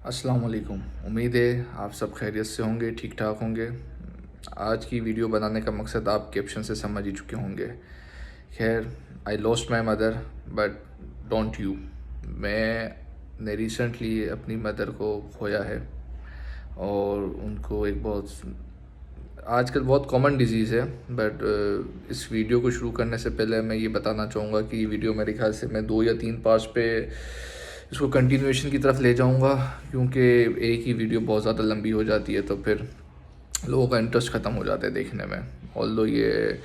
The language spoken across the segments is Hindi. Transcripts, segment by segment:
अस्सलाम वालेकुम। उम्मीद है आप सब खैरियत से होंगे, ठीक ठाक होंगे। आज की वीडियो बनाने का मकसद आप कैप्शन से समझ ही चुके होंगे। खैर, I lost my mother but don't you. मैंने रिसेंटली अपनी मदर को खोया है और उनको एक बहुत आजकल बहुत कॉमन डिजीज़ है। बट इस वीडियो को शुरू करने से पहले मैं ये बताना चाहूँगा कि ये वीडियो मेरे ख्याल से मैं 2 या 3 पार्ट्स पे इसको कंटिन्यूएशन की तरफ ले जाऊँगा, क्योंकि एक ही वीडियो बहुत ज़्यादा लंबी हो जाती है तो फिर लोगों का इंटरेस्ट ख़त्म हो जाता है देखने में। ऑल्दो ये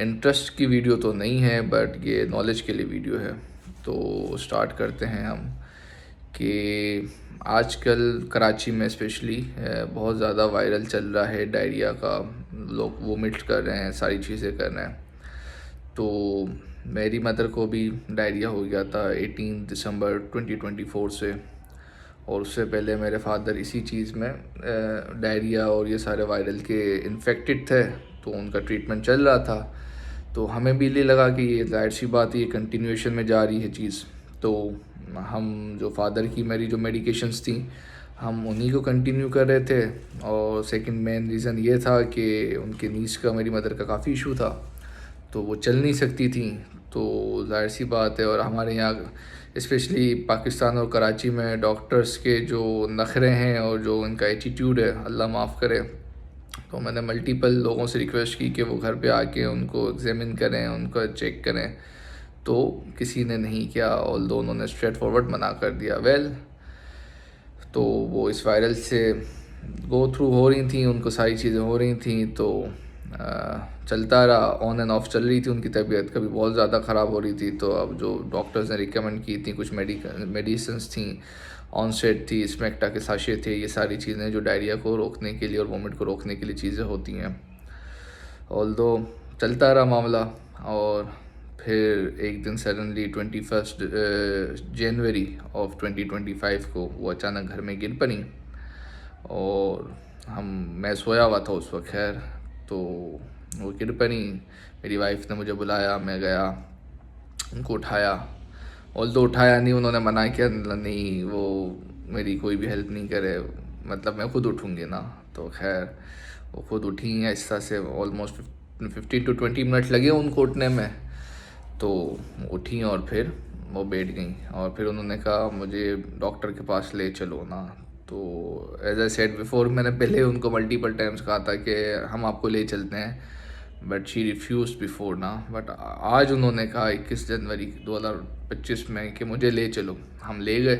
इंटरेस्ट की वीडियो तो नहीं है, बट ये नॉलेज के लिए वीडियो है। तो स्टार्ट करते हैं हम कि आजकल कराची में स्पेशली बहुत ज़्यादा वायरल चल रहा है डायरिया का। लोग वोमिट कर रहे हैं, सारी चीज़ें कर रहे हैं। तो मेरी मदर को भी डायरिया हो गया था 18 दिसंबर 2024 से, और उससे पहले मेरे फादर इसी चीज़ में डायरिया और ये सारे वायरल के इन्फेक्टेड थे, तो उनका ट्रीटमेंट चल रहा था। तो हमें भी ये लगा कि ये जाहिर सी बात है, ये कंटिन्यूएशन में जा रही है चीज़। तो हम जो फादर की मेरी जो मेडिकेशंस थी, हम उन्हीं को कंटिन्यू कर रहे थे। और सेकंड मेन रीज़न ये था कि उनके नीज़ का, मेरी मदर का काफ़ी इशू था, तो वो चल नहीं सकती थी। तो जाहिर सी बात है, और हमारे यहाँ स्पेशली पाकिस्तान और कराची में डॉक्टर्स के जो नखरे हैं और जो उनका एटीट्यूड है, अल्लाह माफ़ करे। तो मैंने मल्टीपल लोगों से रिक्वेस्ट की कि वो घर पे आके उनको एग्जामिन करें, उनको चेक करें, तो किसी ने नहीं किया। ऑल्दो उन्होंने स्ट्रेट फॉरवर्ड मना कर दिया। तो वो इस वायरल से गो थ्रू हो रही थी, उनको सारी चीज़ें हो रही थी। तो चलता रहा, ऑन एंड ऑफ चल रही थी उनकी तबीयत। कभी बहुत ज़्यादा ख़राब हो रही थी, तो अब जो डॉक्टर्स ने रिकमेंड की थी, कुछ मेडिसिन्स थी, ऑनसेट थी, स्मेक्टा के साशे थे, ये सारी चीज़ें जो डायरिया को रोकने के लिए और वोमिट को रोकने के लिए चीज़ें होती हैं। ऑल्दो चलता रहा मामला, और फिर एक दिन सडनली 21 जनवरी ऑफ 2025 को वो अचानक घर में गिर पड़ी। और मैं सोया हुआ था उस वक्त। खैर, तो वो गिर पड़ी, मेरी वाइफ ने मुझे बुलाया, मैं गया, उनको उठाया। ऑल्दो उठाया नहीं, उन्होंने मना किया, नहीं वो मेरी कोई भी हेल्प नहीं करे, मतलब मैं खुद उठूँगी ना। तो खैर, वो खुद उठी आहिस्ता से। ऑलमोस्ट 15 to 20 मिनट लगे उनको उठने में। तो उठी और फिर वो बैठ गई, और फिर उन्होंने कहा मुझे डॉक्टर के पास ले चलो ना। तो एज आई सेड बिफोर, मैंने पहले उनको मल्टीपल टाइम्स कहा था कि हम आपको ले चलते हैं, बट शी रिफ्यूज बिफोर ना। बट आज उन्होंने कहा 21 जनवरी 2025 में कि मुझे ले चलो। हम ले गए।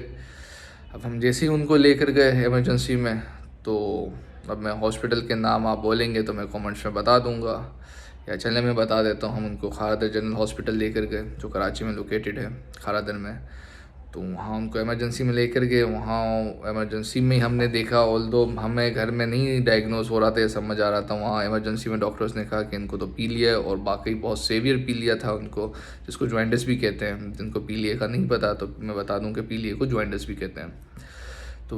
अब हम जैसे ही उनको लेकर गए इमरजेंसी में, तो अब मैं हॉस्पिटल के नाम आप बोलेंगे तो मैं कमेंट्स में बता दूंगा, या चलने में बता देता हूँ। हम उनको खारादर जनरल हॉस्पिटल लेकर गए, जो कराची में लोकेटेड है, खारादर में। तो वहाँ उनको इमरजेंसी में लेकर गए। वहाँ इमरजेंसी में ही हमने देखा, ऑल्दो हमें घर में नहीं डायग्नोज हो रहा था, समझ आ रहा था। वहाँ इमरजेंसी में डॉक्टर्स ने कहा कि इनको तो पीलिया, और बाकी बहुत सेवियर पीलिया था उनको, जिसको जॉइंटिस भी कहते हैं। जिनको पीलिया का नहीं पता तो मैं बता दूं कि पीलिया को जॉइंटिस भी कहते हैं। तो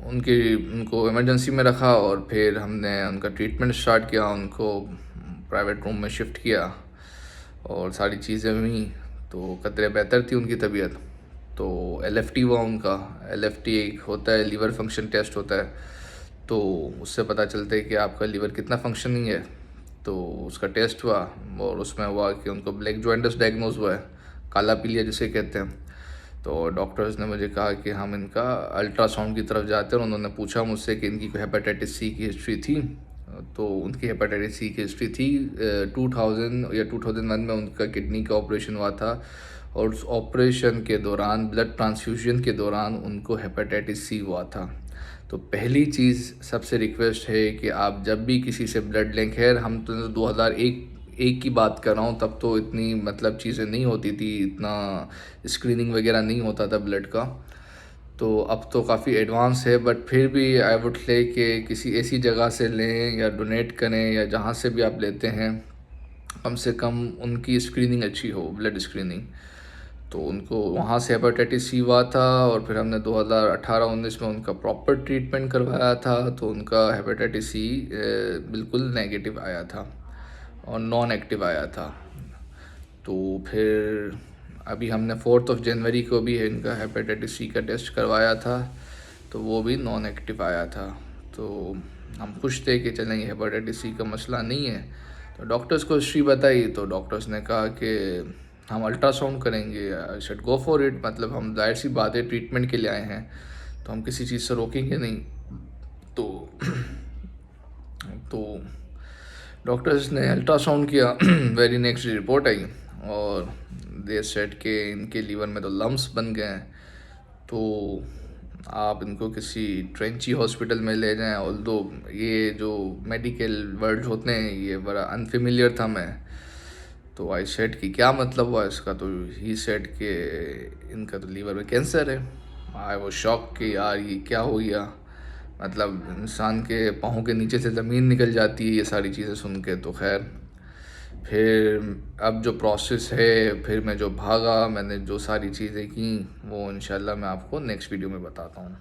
उनको इमरजेंसी में रखा, और फिर हमने उनका ट्रीटमेंट स्टार्ट किया, उनको प्राइवेट रूम में शिफ्ट किया, और सारी चीज़ें हुई। तो कतरे बेहतर थी उनकी तबीयत। तो LFT हुआ उनका। LFT एक होता है, लीवर फंक्शन टेस्ट होता है, तो उससे पता चलता है कि आपका लीवर कितना फंक्शनिंग है। तो उसका टेस्ट हुआ, और उसमें हुआ कि उनको ब्लैक जॉइंटिस डायग्नोज हुआ है, काला पीलिया जिसे कहते हैं। तो डॉक्टर्स ने मुझे कहा कि हम इनका अल्ट्रासाउंड की तरफ जाते हैं, और उन्होंने पूछा मुझसे कि इनकी कोई हेपेटाइटिस सी की हिस्ट्री थी। तो उनकी हेपेटाइटिस सी की हिस्ट्री थी। 2000 या 2001 में उनका किडनी का ऑपरेशन हुआ था, और उस ऑपरेशन के दौरान, ब्लड ट्रांसफ्यूजन के दौरान, उनको हेपेटाइटिस सी हुआ था। तो पहली चीज़ सबसे रिक्वेस्ट है कि आप जब भी किसी से ब्लड लें, खैर हम तो 2001 की बात कर रहा हूँ, तब तो इतनी मतलब चीज़ें नहीं होती थी, इतना स्क्रीनिंग वगैरह नहीं होता था ब्लड का। तो अब तो काफ़ी एडवांस है, बट फिर भी आई वुड से कि किसी ऐसी जगह से लें या डोनेट करें, या जहाँ से भी आप लेते हैं, कम से कम उनकी स्क्रीनिंग अच्छी हो, ब्लड स्क्रीनिंग। तो उनको वहाँ से हेपेटाइटिस सी हुआ था, और फिर हमने 2018-19 में उनका प्रॉपर ट्रीटमेंट करवाया था। तो उनका हेपेटाइटिस सी बिल्कुल नेगेटिव आया था, और नॉन एक्टिव आया था। तो फिर अभी हमने 4 जनवरी को भी इनका हेपेटाइटिस सी का टेस्ट करवाया था, तो वो भी नॉन नेगेटिव आया था। तो हम खुश थे कि चलें, ये हेपेटाइटिस सी का मसला नहीं है। तो डॉक्टर्स को हिस्ट्री बताई, तो डॉक्टर्स ने कहा कि हम अल्ट्रासाउंड करेंगे। I said go for it, मतलब हम जाहिर सी बात है ट्रीटमेंट के लिए आए हैं, तो हम किसी चीज़ से रोकेंगे नहीं। तो डॉक्टर्स ने अल्ट्रासाउंड किया, वेरी नेक्स्ट रिपोर्ट आई और दे सेड के इनके लीवर में तो लम्स बन गए हैं, तो आप इनको किसी ट्रेंची हॉस्पिटल में ले जाएं। ऑल्दो ये जो मेडिकल वर्ड होते हैं ये बड़ा अनफेमिलियर था मैं, तो आई सेड कि क्या मतलब हुआ इसका, तो ही सेड के इनका तो लीवर में कैंसर है। आई वो शॉक कि यार ये क्या हो गया, मतलब इंसान के पाँव के नीचे से ज़मीन निकल जाती है ये सारी चीज़ें सुन के। तो खैर फिर अब जो प्रोसेस है, फिर मैं जो भागा, मैंने जो सारी चीज़ें की, वो इंशाल्लाह मैं आपको नेक्स्ट वीडियो में बताता हूँ।